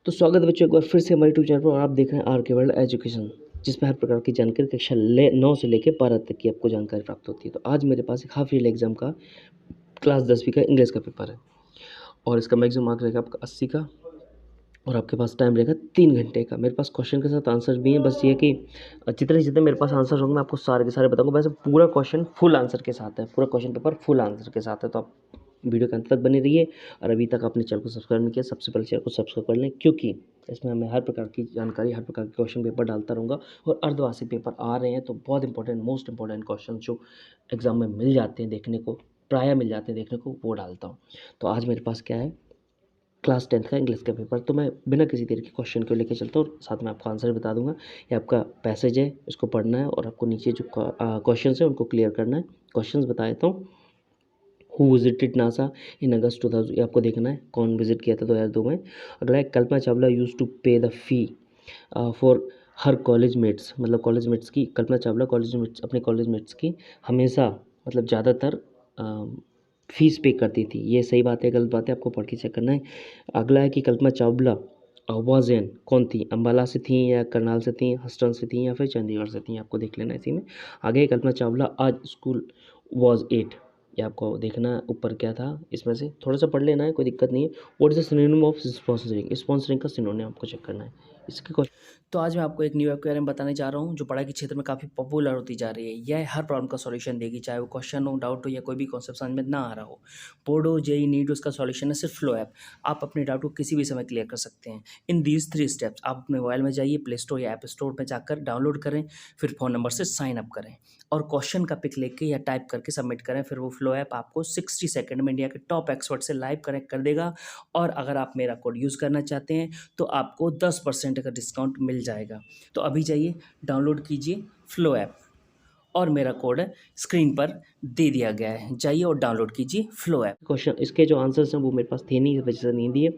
तो स्वागत है बच्चों एक बार फिर से हमारे यूट्यूब चैनल पर और आप देख रहे हैं आर के वर्ल्ड एजुकेशन, जिसमें हर प्रकार की जानकारी कक्षा 9 से लेकर 12 तक की आपको जानकारी प्राप्त होती है। तो आज मेरे पास एक हाफ ईयरली एग्जाम का क्लास 10वीं का इंग्लिश का पेपर है और इसका मैक्सिमम मार्क रहेगा आपका 80 का और आपके पास टाइम रहेगा 3 घंटे का। मेरे पास क्वेश्चन के साथ आंसर भी हैं, बस ये कि जितने मेरे पास आंसर होंगे मैं आपको सारे के सारे बताऊंगा। वैसे पूरा क्वेश्चन फुल आंसर के साथ है, पूरा क्वेश्चन पेपर फुल आंसर के साथ है, तो आप वीडियो के अंत तक बने रहिए। और अभी तक आपने चैनल को सब्सक्राइब नहीं किया, सबसे पहले चैनल को सब्सक्राइब कर लें, क्योंकि इसमें मैं हर प्रकार की जानकारी, हर प्रकार के क्वेश्चन पेपर डालता रहूँगा। और अर्धवार्षिक पेपर आ रहे हैं, तो बहुत इंपॉर्टेंट, मोस्ट इंपॉर्टेंट क्वेश्चन जो एग्जाम में मिल जाते हैं देखने को, प्रायः मिल जाते हैं देखने को, वो डालता हूँ। तो आज मेरे पास क्या है, क्लास 10th का इंग्लिश का पेपर। तो मैं बिना किसी देर के क्वेश्चन को लेकर चलता हूँ और साथ में आपको आंसर बता दूंगा। ये आपका पैसेज है, इसको पढ़ना है और आपको नीचे जो क्वेश्चन है उनको क्लियर करना है। क्वेश्चन बता देता हूँ। हु विजिटेड नासा इन अगस्त 2000, ये आपको देखना है कौन विजिट किया था 2002 में। अगला है कल्पना चावला यूज टू पे the fee for her college mates, मतलब कॉलेज मेट्स की, कल्पना चावला कॉलेज मेट्स, अपने कॉलेज मेट्स की हमेशा, मतलब ज़्यादातर फीस पे करती थी। ये सही बात है गलत बात है, आपको पढ़ के चेक करना है। अगला है कि कल्पना चावला वाज एन, कौन थी, अम्बाला से थी या करनाल से थी, हस्टन से थी या फिर चंडीगढ़ से थी, आपको देख लेना है इसी में। आगे कल्पना चावला आज स्कूल वाज 8, ये आपको देखना है ऊपर क्या था, इसमें से थोड़ा सा पढ़ लेना है, कोई दिक्कत नहीं है। What is the synonym of sponsoring, sponsoring का सिनोनिम आपको चेक करना है इसके क्वेश्चन। तो आज मैं आपको एक न्यू ऐप के बारे में बताने जा रहा हूँ जो पढ़ाई के क्षेत्र में काफ़ी पॉपुलर होती जा रही है। यह हर प्रॉब्लम का सॉल्यूशन देगी, चाहे वो क्वेश्चन हो, डाउट हो या कोई भी कॉन्सेप्ट समझ में ना आ रहा हो। बोर्ड हो, जेई, नीट, उसका सॉल्यूशन है सिर्फ फ्लो ऐप। आप अपने डाउट को किसी भी समय क्लियर कर सकते हैं इन दीज 3 स्टेप्स। आप अपने मोबाइल में जाइए, प्ले स्टोर या ऐप स्टोर में जाकर डाउनलोड करें, फिर फ़ोन नंबर से साइन अप करें और क्वेश्चन का पिक लेके या टाइप करके सबमिट करें। फिर वो फ्लो ऐप आपको 60 सेकंड में इंडिया के टॉप एक्सपर्ट से लाइव कनेक्ट कर देगा। और अगर आप मेरा कोड यूज़ करना चाहते हैं तो आपको 10% का डिस्काउंट मिल जाएगा। तो अभी जाइए, डाउनलोड कीजिए फ्लो ऐप और मेरा कोड स्क्रीन पर दे दिया गया है, जाइए और डाउनलोड कीजिए फ्लो ऐप। क्वेश्चन इसके जो आंसर्स हैं वो मेरे पास थे नहीं, इस वजह से नहीं दिए।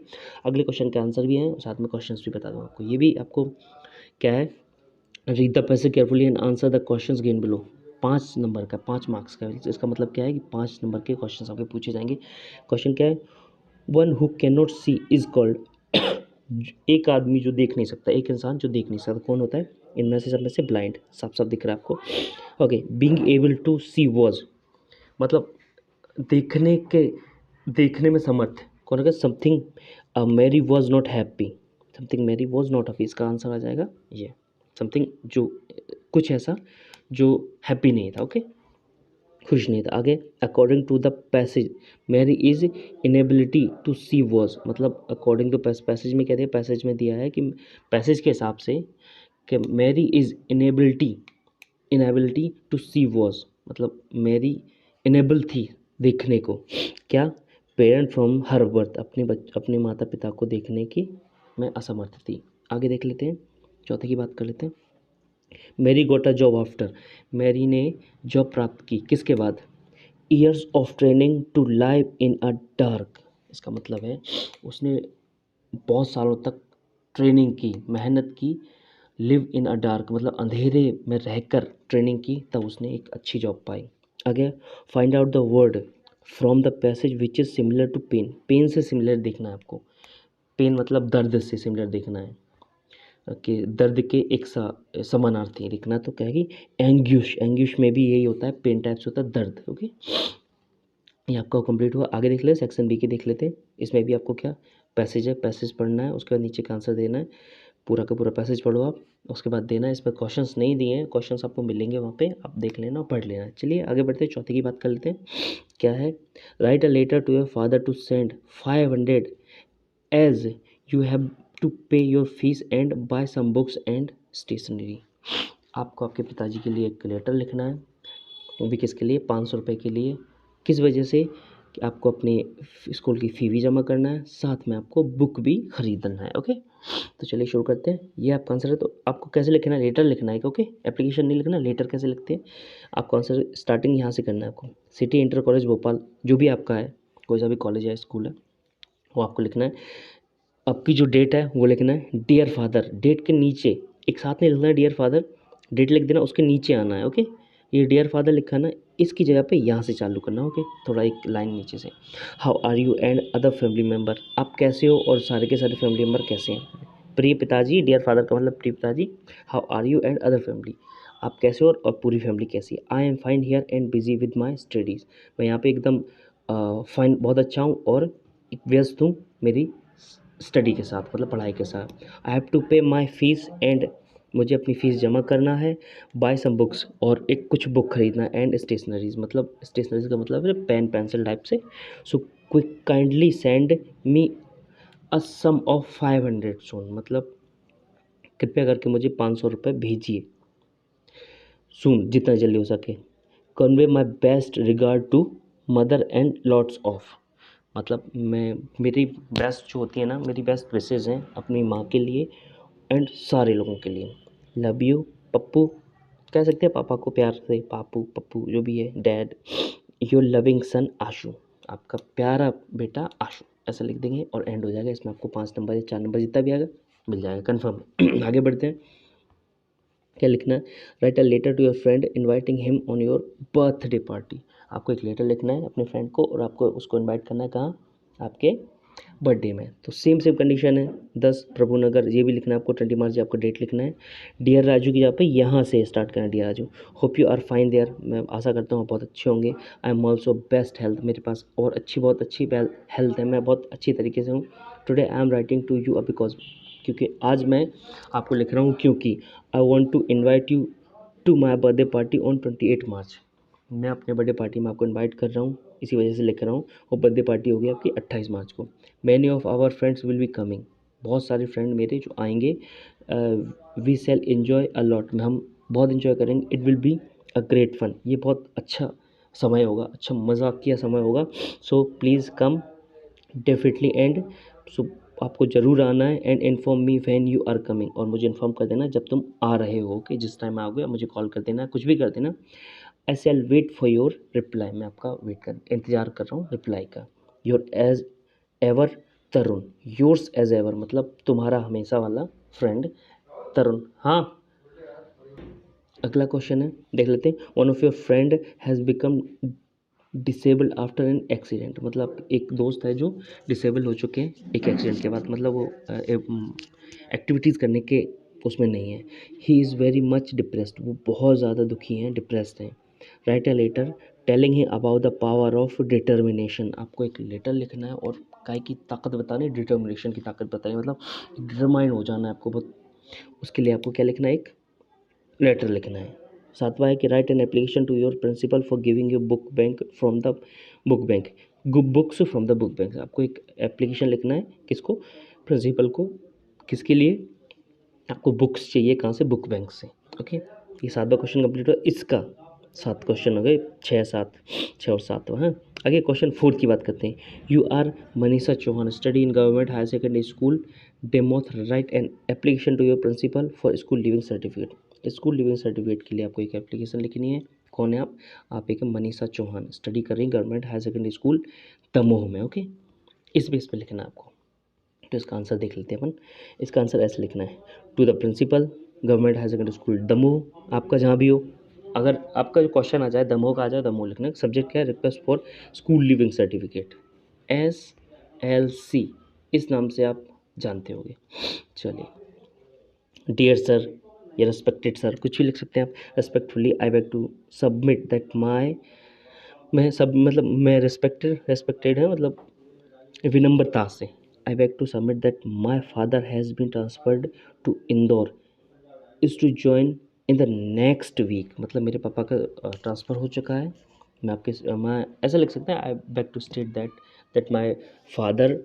अगले क्वेश्चन के आंसर भी हैं, साथ में क्वेश्चंस भी बता दूँ आपको। ये भी आपको क्या है, read the passage carefully and answer the questions given below. 5 number का, 5 मार्क्स का, इसका मतलब क्या है कि 5 नंबर के क्वेश्चंस आपके पूछे जाएंगे। क्वेश्चन क्या है, one who can not see is called, एक आदमी जो देख नहीं सकता, एक इंसान जो देख नहीं सकता, कौन होता है इनमें से, सब में से ब्लाइंड, साफ साफ दिख रहा है आपको। Okay, being able to see was, मतलब देखने के, देखने में समर्थ, कौन होगा, something Mary was not happy, something Mary was not happy, इसका आंसर आ जाएगा ये, समथिंग जो कुछ ऐसा जो हैप्पी नहीं था, ओके, खुश नहीं था। आगे, according to the passage Mary is inability to see was, मतलब अकॉर्डिंग टू पैसेज में क्या दिया, पैसेज में दिया है कि पैसेज के हिसाब से कि Mary is inability, inability to see was, मतलब मैरी इनेबल थी देखने को, क्या, पेरेंट फ्रॉम हर बर्थ, अपने माता पिता को देखने की मैं असमर्थ थी। आगे देख लेते हैं, चौथे की बात कर लेते हैं। Mary got a job after, Mary ने जॉब प्राप्त की किसके बाद, years of training to live in a dark, इसका मतलब है उसने बहुत सालों तक ट्रेनिंग की, मेहनत की, लिव इन अ डार्क मतलब अंधेरे में रहकर ट्रेनिंग की, तब उसने एक अच्छी जॉब पाई। आगे, find out the word from the passage which is similar to pen, pen से सिमिलर देखना है आपको, पेन मतलब दर्द से सिमिलर देखना है, कि दर्द के एक समानार्थी लिखना। तो क्या है कि एंग्यूश, एंग्यूश में भी यही होता है, पेन टाइप से होता है दर्द, ओके। ये आपका कंप्लीट हुआ। आगे देख ले, सेक्शन बी की देख लेते हैं। इसमें भी आपको क्या, पैसेज है, पैसेज पढ़ना है, उसके बाद नीचे का आंसर देना है, पूरा का पूरा पैसेज पढ़ो आप, उसके बाद देना है। इस पर क्वेश्चंस नहीं दिए हैं, क्वेश्चंस आपको मिलेंगे वहाँ पे, आप देख लेना और पढ़ लेना। चलिए आगे बढ़ते हैं, चौथे की बात कर लेते हैं। क्या है, write a letter to your father to send 500 as you have to pay your fees and buy some books and stationery. आपको आपके पिताजी के लिए एक लेटर लिखना है, वो भी किसके लिए, 500 रुपये के लिए। किस वजह से, कि आपको अपने स्कूल की फ़ी भी जमा करना है, साथ में आपको बुक भी खरीदना है, ओके। तो चलिए शुरू करते हैं। ये आपका आंसर है। तो आपको कैसे लिखना है, लेटर लिखना है, ओके, एप्लीकेशन नहीं लिखना, लेटर कैसे लिखते हैं। आपको आंसर स्टार्टिंग यहाँ से करना है आपको, सिटी इंटर कॉलेज भोपाल, जो भी आपका है, कोई सा भी कॉलेज है, स्कूल है, वो आपको लिखना है। आपकी जो डेट है वो लिखना है, डियर फादर, डेट के नीचे एक साथ नहीं लिखना है डियर फादर, डेट लिख देना, उसके नीचे आना है, ओके। ये डियर फादर लिखा ना, इसकी जगह पे यहाँ से चालू करना, ओके, थोड़ा एक लाइन नीचे से। How are you and other family member, आप कैसे हो और सारे के सारे फैमिली मेम्बर कैसे हैं। प्रिय पिताजी, डियर फादर का मतलब प्रिय पिताजी। How are you and other family, आप कैसे हो और पूरी फैमिली कैसी है। I am fine here and busy with my studies, मैं यहाँ पे एकदम फाइन, बहुत अच्छा हूँ और व्यस्त हूँ मेरी स्टडी के साथ, मतलब पढ़ाई के साथ। आई हैव टू पे माई फीस एंड, मुझे अपनी फ़ीस जमा करना है। बाय सम बुक्स, और एक कुछ बुक खरीदना। एंड स्टेशनरीज, मतलब स्टेशनरीज का मतलब है पेन पेंसिल टाइप से। So quick kindly send me a sum of 500 soon, मतलब कृपया करके मुझे 500 रुपये भेजिए सून, जितना जल्दी हो सके। Convey my best regard to mother and lots of, मतलब मैं, मेरी बेस्ट जो होती है ना, मेरी बेस्ट विशेज़ हैं अपनी माँ के लिए एंड सारे लोगों के लिए। लव यू पप्पू, कह सकते हैं पापा को प्यार से पापू पप्पू जो भी है, डैड। योर लविंग सन आशु, आपका प्यारा बेटा आशु, ऐसा लिख देंगे और एंड हो जाएगा। इसमें आपको 5 नंबर या 4 नंबर जितना भी आएगा मिल जाएगा कन्फर्म। आगे बढ़ते हैं, क्या लिखना है। Write a letter to your friend inviting him on your birthday party, आपको एक लेटर लिखना है अपने फ्रेंड को और आपको उसको इनवाइट करना है कहाँ, आपके बर्थडे में। तो सेम सेम कंडीशन है। 10 प्रभुनगर, ये भी लिखना है आपको, 20 मार्च आपको डेट लिखना है। डियर राजू की जगह पे यहाँ से स्टार्ट करना है, dear Raju. Hope you are fine there, मैं आशा करता हूँ आप बहुत अच्छे होंगे। I am also best health, मेरे पास और अच्छी, बहुत अच्छी हेल्थ है, मैं बहुत अच्छी तरीके से हूँ। Today I am writing to you because, क्योंकि आज मैं आपको लिख रहा हूँ क्योंकि I want to invite you to my birthday party on 28 March, मैं अपने बर्थडे पार्टी में आपको इनवाइट कर रहा हूँ, इसी वजह से लिख रहा हूँ। और बर्थडे पार्टी होगी आपकी 28 मार्च को। Many of our friends will be coming, बहुत सारे फ्रेंड मेरे जो आएंगे। We shall enjoy a lot, में हम बहुत इन्जॉय करेंगे। It will be a great fun, ये बहुत अच्छा समय होगा, अच्छा मजाकिया समय होगा। So please come definitely and, so आपको ज़रूर आना है। And inform me when you are coming, और मुझे इन्फॉर्म कर देना जब तुम आ रहे हो, कि जिस टाइम आओगे मुझे कॉल कर देना, कुछ भी कर देना। I shall wait for your reply, मैं आपका इंतज़ार कर रहा हूँ रिप्लाई का। Your as ever Tarun, yours as ever मतलब तुम्हारा हमेशा वाला फ्रेंड तरुण। हाँ, अगला क्वेश्चन है, देख लेते हैं। One of your friend has become disabled after an accident, मतलब एक दोस्त है जो डिसेबल हो चुके हैं एक एक्सीडेंट के बाद, मतलब वो एक्टिविटीज़ करने के उसमें नहीं है। He is very much depressed, वो बहुत ज़्यादा दुखी हैं, डिप्रेस्ड हैं। Write a letter telling he about the power of determination, आपको एक लेटर लिखना है और काय की ताकत बतानी, डिटर्मिनेशन की ताकत बतानी, मतलब डिटरमाइन हो जाना है आपको बहुत। उसके लिए आपको क्या लिखना है, एक लेटर लिखना है। सातवां है कि write an application to your principal for giving you book bank from the book bank, books from the book bank, आपको एक एप्लीकेशन लिखना है किसको, प्रिंसिपल को, किसके लिए, आपको बुक्स चाहिए कहाँ से, बुक बैंक से। ओके, ये 7वां क्वेश्चन कंप्लीट हुआ इसका। 7 क्वेश्चन हो गए, 6 7, 6 और 7 हाँ। आगे क्वेश्चन 4 की बात करते हैं। You are Manisha Chauhan, study in government higher secondary school डेमोथ, write an application to your principal for school leaving certificate, school leaving certificate के लिए आपको एक एप्लीकेशन लिखनी है। कौन है आप एक मनीषा चौहान, स्टडी कर रही government higher secondary school Damoh में। ओके, इस बेस पे लिखना है आपको। तो इसका आंसर देख लेते हैं अपन। इसका आंसर ऐसे लिखना है, to the principal government higher secondary school Damoh, आपका जहाँ भी हो। अगर आपका जो क्वेश्चन आ जाए दमोह का आ जाए, दमोह लिखना है। सब्जेक्ट क्या है, request for school leaving certificate, SLC, इस नाम से आप जानते होंगे। चलिए, डियर सर या रेस्पेक्टेड सर, कुछ भी लिख सकते हैं आप। Respectfully I beg to submit that my, मैं सब मतलब मैं रेस्पेक्टेड है, मतलब विनम्रता से। I beg to submit that my father has been transferred to Indore is to join in the next week, मतलब मेरे पापा का ट्रांसफ़र हो चुका है। मैं ऐसा लिख सकते हैं, I beg to state that my father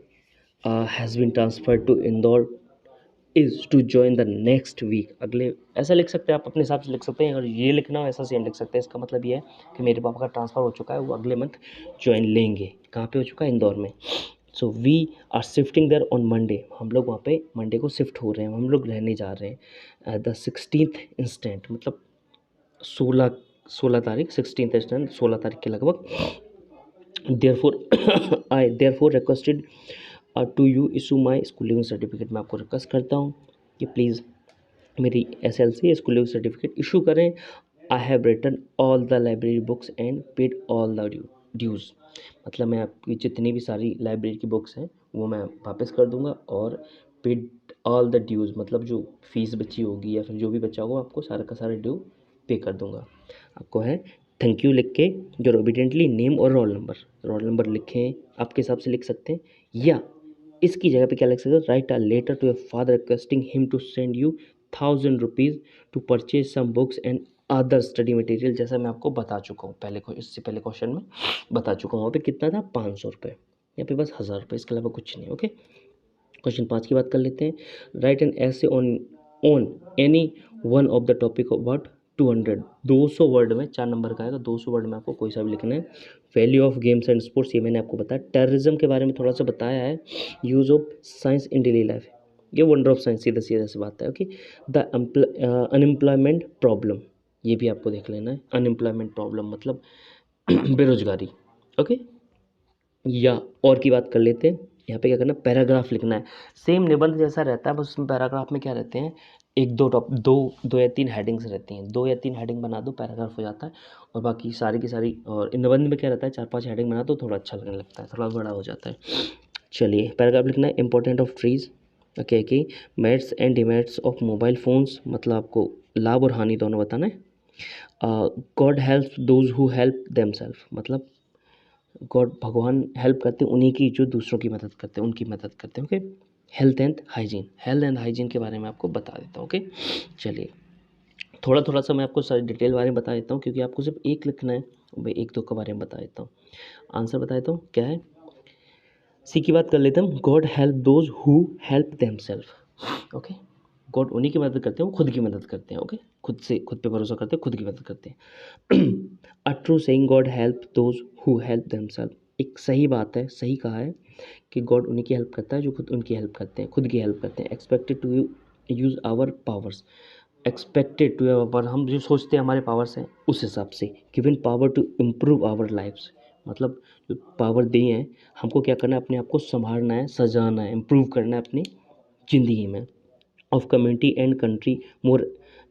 has been transferred to Indore is to join the next week, अगले, ऐसा लिख सकते हैं आप अपने हिसाब से लिख सकते हैं। और ये लिखना हो ऐसा सेम लिख सकते हैं। इसका मतलब ये है कि मेरे पापा का ट्रांसफ़र हो चुका है, वो अगले मंथ ज्वाइन लेंगे। कहाँ पे हो चुका है, इंदौर में। So we are shifting there on Monday, हम लोग वहाँ पे मंडे को शिफ्ट हो रहे हैं, हम लोग रहने जा रहे हैं। द 16th इंस्टेंट, मतलब 16 तारीख, 16th इंस्टेंट 16 तारीख के लगभग। Therefore I therefore requested to you issue my school leaving certificate, मैं आपको रिक्वेस्ट करता हूँ कि प्लीज़ मेरी SLC school leaving certificate issue करें I have returned all the library books and paid all the dues. मतलब मैं आपकी जितनी भी सारी लाइब्रेरी की बुक्स हैं वो मैं वापस कर दूंगा, और पेड ऑल द ड्यूज मतलब जो फीस बची होगी या फिर जो भी बचा होगा आपको सारा का सारा ड्यू पे कर दूंगा। आपको है थैंक यू लिख के जो ओबीडियंटली नेम और रोल नंबर लिखें, आपके हिसाब से लिख सकते हैं, या इसकी जगह पे क्या लिख सकते हैं, write a letter to your father requesting him to send you 1000 rupees to purchase some books and other study material. जैसा मैं आपको बता चुका हूँ पहले को, इससे पहले क्वेश्चन में बता चुका हूँ। वहाँ पे कितना था 500 रुपये, यहाँ पे बस 1000 रुपये, इसके अलावा कुछ नहीं। ओके, क्वेश्चन 5 की बात कर लेते हैं। राइट एन ऐसे on any one of the topic of about 200 word में, 4 नंबर का आएगा, 200 वर्ड में आपको कोई सा भी लिखना है। Value of games and sports ये मैंने आपको बताया। टेररिज्म के बारे में थोड़ा सा बताया है। Use of science in daily life, ये वंडर ऑफ साइंस सीधा सीधा से बात है। ओके, द अनएम्प्लॉयमेंट प्रॉब्लम ये भी आपको देख लेना है। अनएम्प्लॉयमेंट प्रॉब्लम मतलब बेरोजगारी। ओके, या और की बात कर लेते हैं। यहाँ पे क्या करना है, पैराग्राफ लिखना है। सेम निबंध जैसा रहता है, बस उसमें पैराग्राफ में क्या रहते हैं, एक दो टॉप दो या तीन हेडिंग्स रहती हैं। 2 या 3 हेडिंग बना दो, पैराग्राफ हो जाता है। और बाकी सारी की सारी, और निबंध में क्या रहता है, 4-5 हेडिंग बना दो, थोड़ा अच्छा लगने लगता है, थोड़ा बड़ा हो जाता है। चलिए, पैराग्राफ लिखना है। इंपॉर्टेंट ऑफ ट्रीज, ओके कि merits and demerits of mobile phones, मतलब आपको लाभ और हानि दोनों बताना है। God help those who help themselves, मतलब गॉड भगवान हेल्प करते हैं उन्हीं की जो दूसरों की मदद करते हैं, उनकी मदद करते हैं। ओके, हेल्थ एंड हाइजीन के बारे में आपको बता देता हूँ। ओके, चलिए थोड़ा थोड़ा सा मैं आपको सारी डिटेल बारे में बता देता हूँ, क्योंकि आपको सिर्फ एक लिखना है। भाई एक दो के बारे में बता देता हूँ, आंसर बता देता हूँ क्या है। सी की बात कर लेते हैं। God help those who help themselves. Okay, God उन्हीं की मदद करते हैं, वो खुद की मदद करते हैं। ओके, खुद पे भरोसा करते हैं, खुद की मदद करते हैं। A true saying, God help those who help themselves, एक सही बात है, सही कहा है कि गॉड उन्हीं की हेल्प करता है जो खुद उनकी हेल्प करते हैं, खुद की हेल्प करते हैं। Expected to use our powers, expected to power, हम जो सोचते हैं हमारे पावर्स हैं उस हिसाब से। Given power to improve our lifes, मतलब जो पावर दी है हमको क्या करना है, अपने आप को संभालना है, सजाना है, इम्प्रूव करना है अपनी ज़िंदगी में। Of community and country more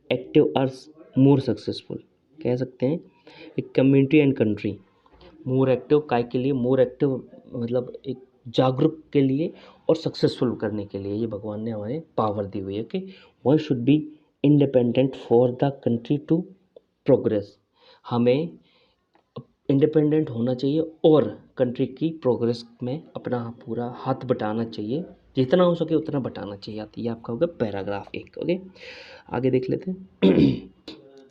active are more successful, कह सकते हैं एक community and country more active, काय के लिए मोर एक्टिव, मतलब एक जागरूक के लिए और सक्सेसफुल करने के लिए ये भगवान ने हमारे पावर दी हुई है। Okay, one should be independent for the country to progress, हमें इंडिपेंडेंट होना चाहिए और कंट्री की प्रोग्रेस में अपना पूरा हाथ बटाना चाहिए, जितना हो सके उतना बटाना चाहिए। ये आपका होगा पैराग्राफ एक। ओके, आगे देख लेते हैं।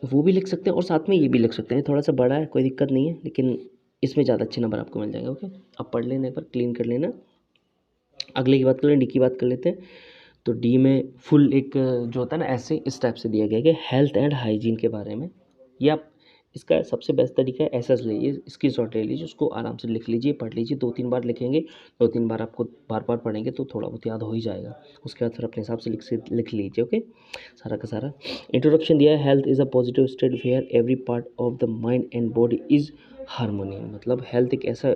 वो भी लिख सकते हैं और साथ में ये भी लिख सकते हैं, थोड़ा सा बड़ा है कोई दिक्कत नहीं है, लेकिन इसमें ज़्यादा अच्छे नंबर आपको मिल जाएंगे। ओके, अब पढ़ लेना, एक बार क्लीन कर लेना। अगले की बात कर लें, डी की बात कर लेते हैं। तो डी में फुल एक जो होता है ना ऐसे इस टाइप से दिया गया है कि हेल्थ एंड हाइजीन के बारे में। ये आप इसका सबसे बेस्ट तरीका है एसएस लीजिए, इसकी शॉर्ट ले लीजिए, उसको आराम से लिख लीजिए, पढ़ लीजिए। 2-3 बार लिखेंगे, 2-3 बार आपको बार बार पढ़ेंगे तो थोड़ा बहुत याद हो ही जाएगा। उसके बाद फिर अपने हिसाब से लिख लीजिए। ओके, सारा का सारा इंट्रोडक्शन दिया है। Health is a positive state where every part of the mind and body is harmony, मतलब हेल्थ एक ऐसा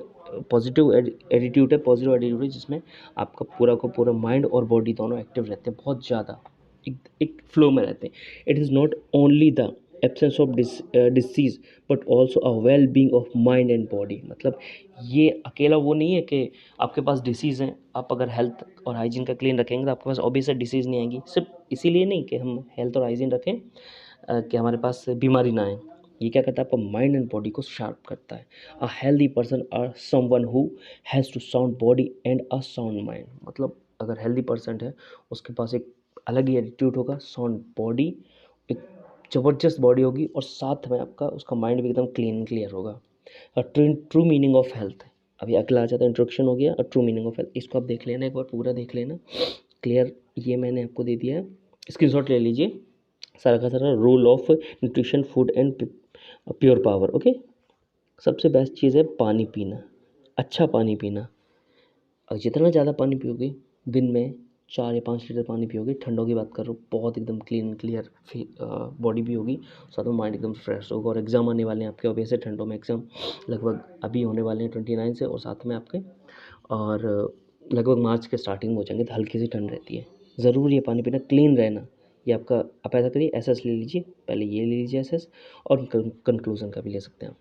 पॉजिटिव एटीट्यूड है, पॉजिटिव एटीट्यूड है जिसमें आपका पूरा का पूरा माइंड और बॉडी दोनों एक्टिव रहते हैं, बहुत ज़्यादा एक फ्लो में रहते हैं। It is not only the absence of disease but also a well being of mind and body, मतलब ये अकेला वो नहीं है कि आपके पास डिसीज़ हैं, आप अगर हेल्थ और हाइजीन का क्लीन रखेंगे तो आपके पास ऑब्वियस डिसीज़ नहीं आएंगी। सिर्फ इसीलिए नहीं कि हम हेल्थ और हाइजीन रखें कि हमारे पास बीमारी ना आए, ये क्या करता है, आपका माइंड एंड बॉडी को शार्प करता है। A healthy person are someone who has to sound body and a sound mind, मतलब अगर हेल्दी पर्सन है उसके पास एक अलग ही एटीट्यूड होगा, साउंड बॉडी, एक ज़बरदस्त बॉडी होगी और साथ में आपका उसका माइंड भी एकदम क्लीन क्लियर होगा। ट्रू मीनिंग ऑफ हेल्थ, अभी अगला आ जाता है, इंट्रोडक्शन हो गया और ट्रू मीनिंग ऑफ हेल्थ, इसको आप देख लेना, एक बार पूरा देख लेना क्लियर। ये मैंने आपको दे दिया है, स्क्रीनशॉट ले लीजिए सारा का सारा। Role of nutrition food and pure power. Okay, सबसे बेस्ट चीज़ है पानी पीना, अच्छा पानी पीना। और जितना ज़्यादा पानी पियोगे, दिन में 4 या 5 लीटर पानी पियोगे, ठंडों की बात कर रहा हूँ, बहुत एकदम क्लीन क्लियर बॉडी भी होगी, साथ में माइंड एकदम फ्रेश होगा। और एग्ज़ाम आने वाले हैं आपके, वैसे ठंडों में एग्ज़ाम लगभग अभी होने वाले हैं 29 से, और साथ में आपके और लगभग मार्च के स्टार्टिंग में हो जाएंगे, तो हल्की सी ठंड रहती है। ज़रूर ये पानी पीना, क्लीन रहना, ये आपका, आप ऐसा करिए एसएस ले लीजिए, पहले ये ले लीजिए एसएस, और कंक्लूजन का भी ले सकते हैं,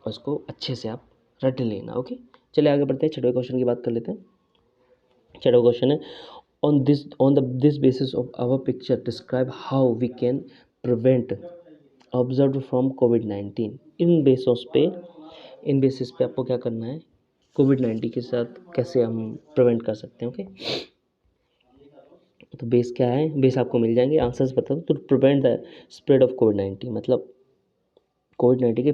और इसको अच्छे से आप रट लेना। ओके, चलिए आगे बढ़ते हैं, छठवें क्वेश्चन की बात कर लेते हैं। छठवा क्वेश्चन है, on this basis of our picture describe how we can prevent observed from COVID-19। In basis पे आपको क्या करना है, कोविड-19 के साथ कैसे हम प्रिवेंट कर सकते हैं। ओके, तो बेस क्या है, बेस आपको मिल जाएंगे, आंसर्स बता दो। तो प्रिवेंट द स्प्रेड ऑफ कोविड-19 मतलब कोविड-19 के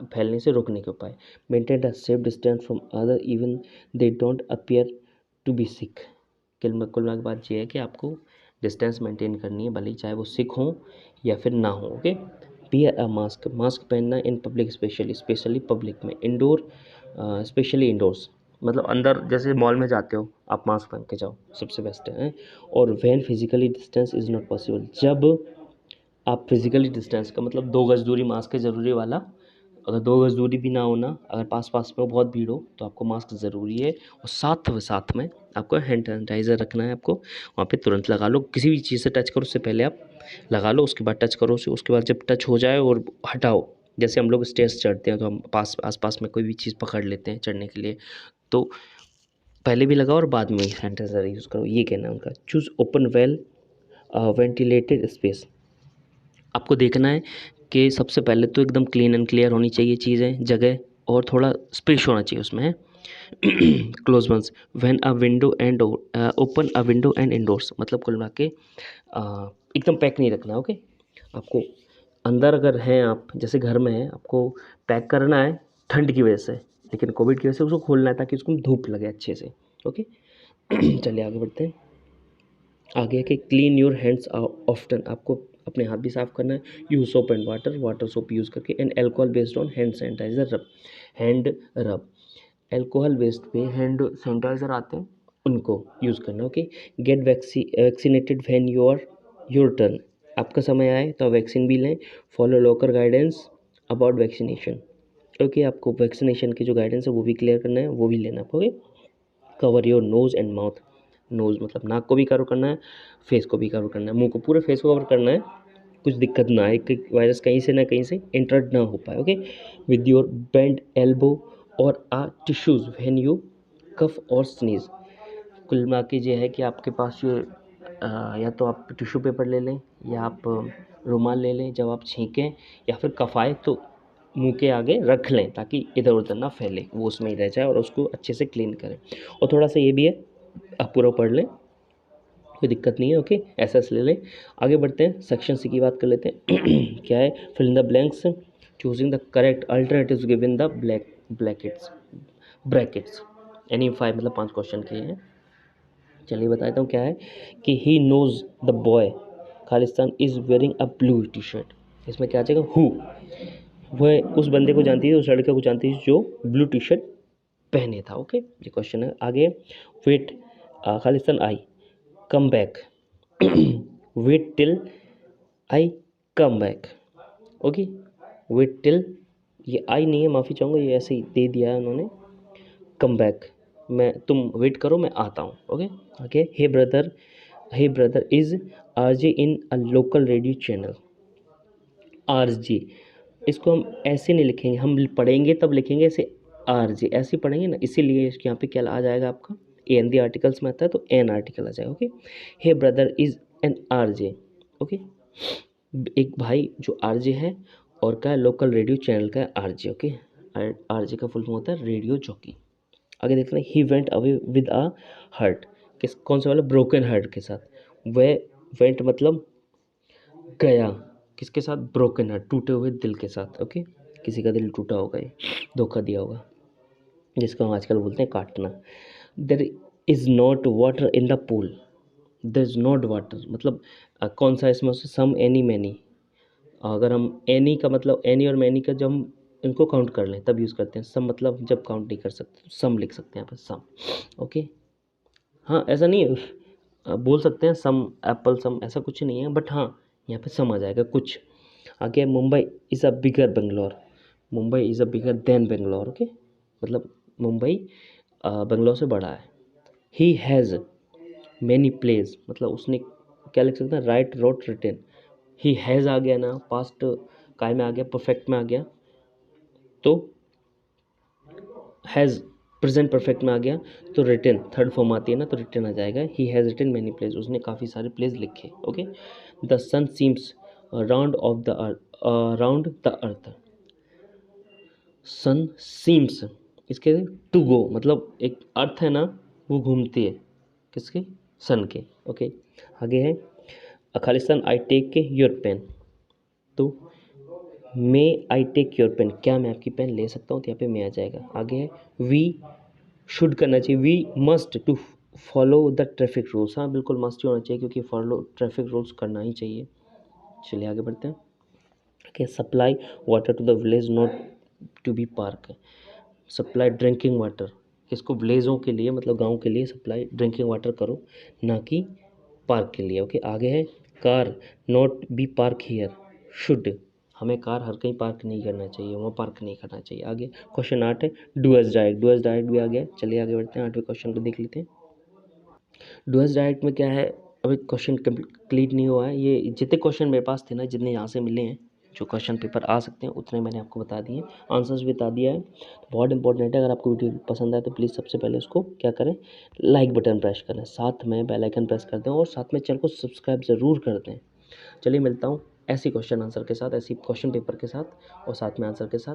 फैलने से रोकने के उपाय। Maintain the safe distance from other even they don't appear to be sick. कुल मिला के बात ये है कि आपको डिस्टेंस मेंटेन करनी है, भले ही चाहे वो सिक हो या फिर ना हो। Okay, wear a mask, mask पहनना इन पब्लिक, स्पेशली पब्लिक में, इंडोर स्पेशली इंडोर्स मतलब अंदर जैसे मॉल में जाते हो आप मास्क पहन के जाओ, सबसे बेस्ट है। और when physically distance is not possible, जब आप फिजिकली डिस्टेंस का मतलब 2 गज दूरी मास्क है ज़रूरी वाला, अगर 2 गज दूरी भी ना होना, अगर पास पास में बहुत भीड़ हो तो आपको मास्क ज़रूरी है। और साथ में आपको हैंड सैनिटाइज़र रखना है, आपको वहाँ पे तुरंत लगा लो, किसी भी चीज़ से टच करो उससे पहले आप लगा लो, उसके बाद टच करो उसे, उसके बाद जब टच हो जाए और हटाओ। जैसे हम लोग स्टेयर्स चढ़ते हैं तो हम आस पास में कोई भी चीज़ पकड़ लेते हैं चढ़ने के लिए, तो पहले भी लगाओ और बाद में सैनिटाइज़र यूज़ करो, ये कहना है उनका। Choose open well ventilated space, आपको देखना है कि सबसे पहले तो एकदम क्लीन एंड क्लियर होनी चाहिए चीज़ें, जगह, और थोड़ा स्पेस होना चाहिए उसमें। Close once when a window and open a window and indoors मतलब कुल मिला के एकदम पैक नहीं रखना। ओके, आपको अंदर अगर हैं आप जैसे घर में हैं, आपको पैक करना है ठंड की वजह से, लेकिन कोविड की वजह से उसको खोलना है ताकि उसको धूप लगे अच्छे से। ओके, चलिए आगे बढ़ते हैं। आगे है कि क्लीन योर हैंड्स ऑफ्टन, आपको अपने हाथ भी साफ़ करना है। Use soap and water soap use करके, and alcohol based on hand sanitiser rub, hand rub, alcohol based पे हैंड सैनिटाइजर आते हैं उनको यूज़ करना। Okay, get vaccinated when your turn, आपका समय आए तो वैक्सीन भी लें। Follow local guidance about vaccination, okay, आपको वैक्सीनेशन की जो गाइडेंस है वो भी क्लियर करना है, वो भी लेना है। Okay, cover your nose and mouth, nose मतलब नाक को भी कवर करना है, फेस को भी कवर करना है, मुंह को पूरे फेस को कवर करना है, कुछ दिक्कत ना आए कि वायरस कहीं से ना कहीं से इंटर ना हो पाए। Okay, with your bend elbow और टिश्यूज़ व्हेन यू कफ और स्नीज, कुल मिला के ये है कि आपके पास जो या तो आप टिश्यू पेपर ले लें या आप रुमाल ले लें, जब आप छींकें या फिर कफ़ाए तो मुंह के आगे रख लें ताकि इधर उधर ना फैले, वो उसमें ही रह जाए, और उसको अच्छे से क्लीन करें। और थोड़ा सा ये भी है, आप पूरा पढ़ लें, कोई दिक्कत नहीं है। ओके, एसएस ले लें। आगे बढ़ते हैं, सेक्शन सी की बात कर लेते हैं। क्या है, fill in the blanks, choosing the correct alternatives given the brackets, यानी 5 मतलब 5 क्वेश्चन के हैं। चलिए बता देता हूँ क्या है कि he knows the boy Khalistan is wearing a blue T shirt, इसमें क्या आ जाएगा, हु, वह उस बंदे को जानती है, उस लड़के को जानती है जो ब्लू टी शर्ट पहने था। ओके, ये क्वेश्चन है। आगे, wait Khalistan I come back, wait till I come back. Okay, wait till, ये आई नहीं है, माफ़ी चाहूँगा, ये ऐसे ही दे दिया है उन्होंने, कम बैक, मैं, तुम वेट करो मैं आता हूँ। Okay, okay, he brother is RJ in a local radio channel, RJ, इसको हम ऐसे नहीं लिखेंगे, हम पढ़ेंगे तब लिखेंगे ऐसे, आरजे ऐसे पढ़ेंगे ना, इसीलिए यहाँ पे क्या आ जाएगा आपका, ए एन दी आर्टिकल्स में आता है तो एन आर्टिकल आ जाएगा। Okay, he brother is an RJ. Okay, एक भाई जो आरजे है और क्या, लोकल रेडियो चैनल का आरजे। ओके, आरजे का फुल फॉर्म होता है रेडियो जॉकी। आगे देखते हैं, he went away with a hurt, किस कौन सा वाला, ब्रोकन हार्ट के साथ, वह वेंट मतलब गया, किसके साथ, ब्रोकन हार्ट, टूटे हुए दिल के साथ। ओके, किसी का दिल टूटा होगा, ये धोखा दिया होगा, जिसको हम आजकल बोलते हैं काटना। There is not water in the pool, there is not water मतलब कौन सा इसमें से, सम एनी मैनी, अगर हम एनी का मतलब, एनी और मैनी का जब हम इनको काउंट कर लें तब यूज़ करते हैं, सम मतलब जब काउंट नहीं कर सकते सम लिख सकते हैं यहाँ पर, सम। ओके, हाँ ऐसा नहीं है, बोल सकते हैं सम एप्पल सम, ऐसा कुछ नहीं है, बट हाँ यहाँ पे सम आ जाएगा कुछ। आगे, Mumbai is a bigger Bangalore, Mumbai is a bigger than Bangalore. Okay, मतलब मुंबई बेंगलोर से बड़ा है। ही हैज़ मैनी प्लेस मतलब उसने क्या लिख सकते हैं, write, wrote, written. He has आ गया ना, पास्ट काय में आ गया, परफेक्ट में आ गया, तो हैज़ प्रेजेंट परफेक्ट में आ गया तो रिटन थर्ड फॉर्म आती है ना, तो रिटन आ जाएगा। He has written many place, उसने काफ़ी सारे प्लेस लिखे। Okay, the sun seems round of the earth, round the earth. Sun seems, इसके टू गो, मतलब एक अर्थ है ना वो घूमती है किसके, सन के। ओके, आगे है खालिस्तान आई टेक के योर पेन, तो मे आई टेक योर पेन, क्या मैं आपकी पेन ले सकता हूँ, तो यहाँ पे मे आ जाएगा। आगे है वी शुड करना चाहिए, we must to follow the traffic rules, हाँ बिल्कुल मस्ट ही होना चाहिए क्योंकि फॉलो ट्रैफिक रूल्स करना ही चाहिए। चलिए आगे बढ़ते हैं। Okay, supply water to the village not to be park, supply drinking water, किसको, विलेजों के लिए, मतलब गांव के लिए सप्लाई ड्रिंकिंग वाटर करो, ना कि पार्क के लिए। ओके, आगे है car not be park here, should, हमें कार हर कहीं पार्क नहीं करना चाहिए, वहाँ पार्क नहीं करना चाहिए। आगे क्वेश्चन 8 है do as direct, do as direct भी आ गया। चलिए आगे बढ़ते हैं, 8वें क्वेश्चन को देख लेते हैं। डू एज डायरेक्ट में क्या है, अभी क्वेश्चन कंप्लीट नहीं हुआ है, ये जितने क्वेश्चन मेरे पास थे ना, जितने यहाँ से मिले हैं, जो क्वेश्चन पेपर आ सकते हैं उतने मैंने आपको बता दिए, आंसर्स भी बता दिया है। तो बहुत इंपॉर्टेंट है, अगर आपको वीडियो पसंद आए तो प्लीज़ सबसे पहले उसको क्या करें, लाइक बटन प्रेस करें, साथ में बेल आइकन प्रेस कर दें और साथ में चैनल को सब्सक्राइब ज़रूर कर दें। चलिए मिलता हूँ ऐसी क्वेश्चन आंसर के साथ, ऐसी क्वेश्चन पेपर के साथ और साथ में आंसर के साथ।